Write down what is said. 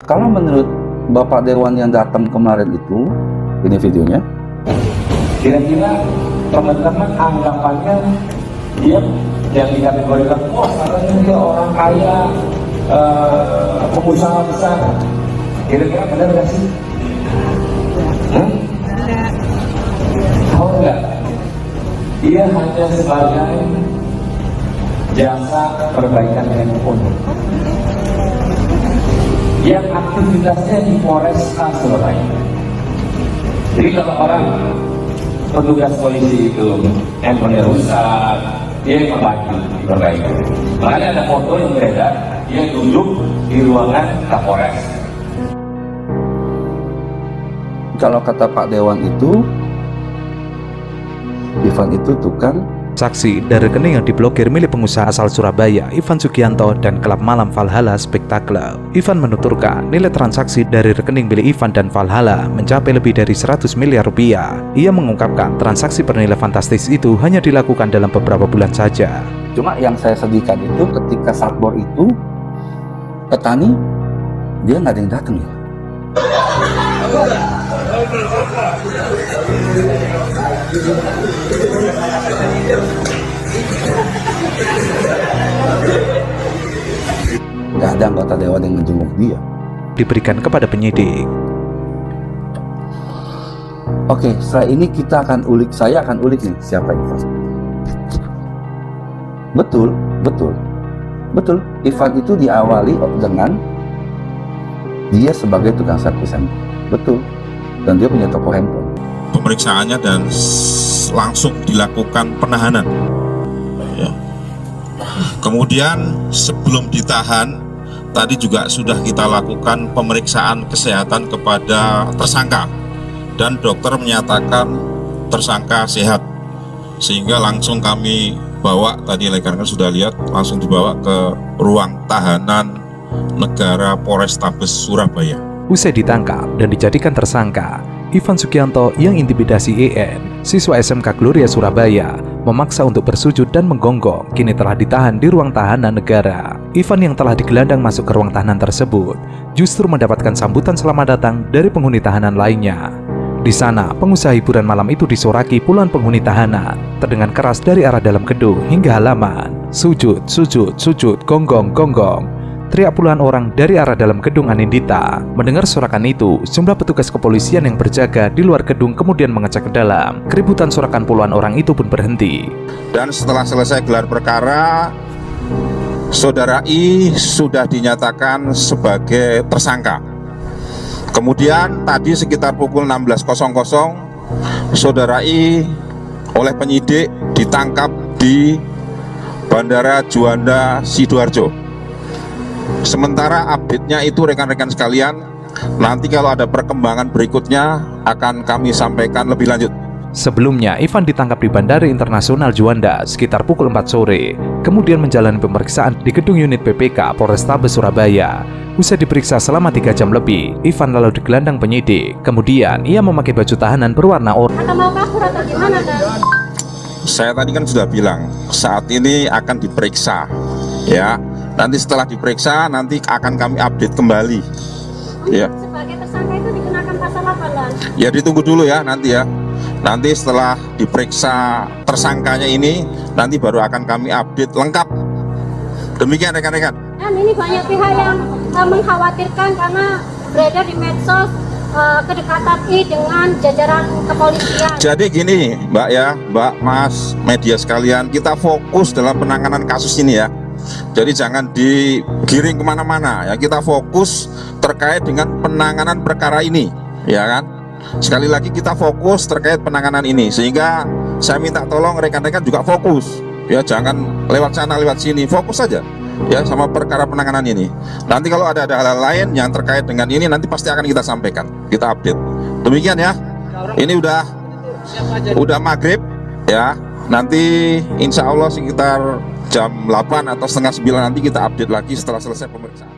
Kalau menurut Bapak Dewan yang datang kemarin itu, ini videonya, kira-kira teman-teman anggapannya dia yang dikategorikan, wah katanya dia orang kaya, pengusaha besar, kira-kira benar nggak sih? Oh enggak, dia hanya sebagai jasa perbaikan handphone yang aktivitasnya di Polresta Surabaya. Jadi kalau orang petugas polisi itu handphonenya rusak, dia yang memperbaiki. Makanya ada foto yang beredar, dia duduk di ruangan Kapolres. kalau kata Pak Dewan itu, Ivan itu tukang Saksi dari rekening yang diblokir milik pengusaha asal Surabaya, Ivan Sugianto, dan klub malam Valhalla Spectacle. Ivan menuturkan nilai transaksi dari rekening milik Ivan dan Valhalla mencapai lebih dari 100 miliar rupiah. Ia mengungkapkan transaksi bernilai fantastis itu hanya dilakukan dalam beberapa bulan saja. Cuma yang saya sedihkan itu ketika Satbor itu petani, dia nggak ada yang datang ya. Nggak ada anggota dewan yang menjenguk dia. Diberikan kepada penyidik. Oke, setelah ini kita akan ulik, saya akan ulik nih siapa Ivan. Betul. Ivan itu diawali dengan dia sebagai tukang servis handphone. Betul. Dan dia punya toko handphone. Pemeriksaannya dan langsung dilakukan penahanan. Ya. Kemudian sebelum ditahan, tadi juga sudah kita lakukan pemeriksaan kesehatan kepada tersangka dan dokter menyatakan tersangka sehat, sehingga langsung kami bawa, tadi rekan-rekan sudah lihat, langsung dibawa ke ruang tahanan negara Polrestabes Surabaya. Usai ditangkap dan dijadikan tersangka, Ivan Sugianto yang intimidasi EN, siswa SMK Gloria Surabaya, memaksa untuk bersujud dan menggonggong, kini telah ditahan di ruang tahanan negara. Ivan yang telah digelandang masuk ke ruang tahanan tersebut justru mendapatkan sambutan selamat datang dari penghuni tahanan lainnya. Di sana, pengusaha hiburan malam itu disoraki puluhan penghuni tahanan, terdengar keras dari arah dalam gedung hingga halaman. Sujud, gonggong, gonggong. Teriak puluhan orang dari arah dalam gedung Anindita. Mendengar sorakan itu, jumlah petugas kepolisian yang berjaga di luar gedung kemudian mengecek ke dalam. Keributan sorakan puluhan orang itu pun berhenti. Dan setelah selesai gelar perkara, Saudara I sudah dinyatakan sebagai tersangka. Kemudian tadi sekitar pukul 16.00, Saudara I oleh penyidik ditangkap di Bandara Juanda Sidoarjo. Sementara update-nya itu rekan-rekan sekalian, nanti kalau ada perkembangan berikutnya akan kami sampaikan lebih lanjut. Sebelumnya, Ivan ditangkap di Bandara Internasional Juanda sekitar pukul 4 sore, kemudian menjalani pemeriksaan di gedung unit PPK Polrestabes Surabaya. Usai diperiksa selama 3 jam lebih, Ivan lalu digelandang penyidik. Kemudian, ia memakai baju tahanan berwarna oranye. Atau mau kabur atau gimana, kan? Saya tadi kan sudah bilang, saat ini akan diperiksa, ya. Nanti setelah diperiksa, nanti akan kami update kembali. Ya. Sebagai tersangka itu dikenakan pasal apa, Lan? Ya ditunggu dulu ya nanti ya. Nanti setelah diperiksa tersangkanya ini, nanti baru akan kami update lengkap. Demikian rekan-rekan. Dan ini banyak pihak yang mengkhawatirkan karena beredar di medsos kedekatan I dengan jajaran kepolisian. Jadi gini Mbak ya, Mbak, Mas, media sekalian, kita fokus dalam penanganan kasus ini ya. Jadi jangan digiring kemana-mana ya, kita fokus terkait dengan penanganan perkara ini, ya kan. Sekali lagi kita fokus terkait penanganan ini, sehingga saya minta tolong rekan-rekan juga fokus ya, jangan lewat sana lewat sini, fokus saja ya sama perkara penanganan ini. Nanti kalau ada hal-hal lain yang terkait dengan ini, nanti pasti akan kita sampaikan, kita update. Demikian ya, ini udah maghrib ya. Nanti insya Allah sekitar jam 8 atau setengah 9 nanti kita update lagi setelah selesai pemeriksaan.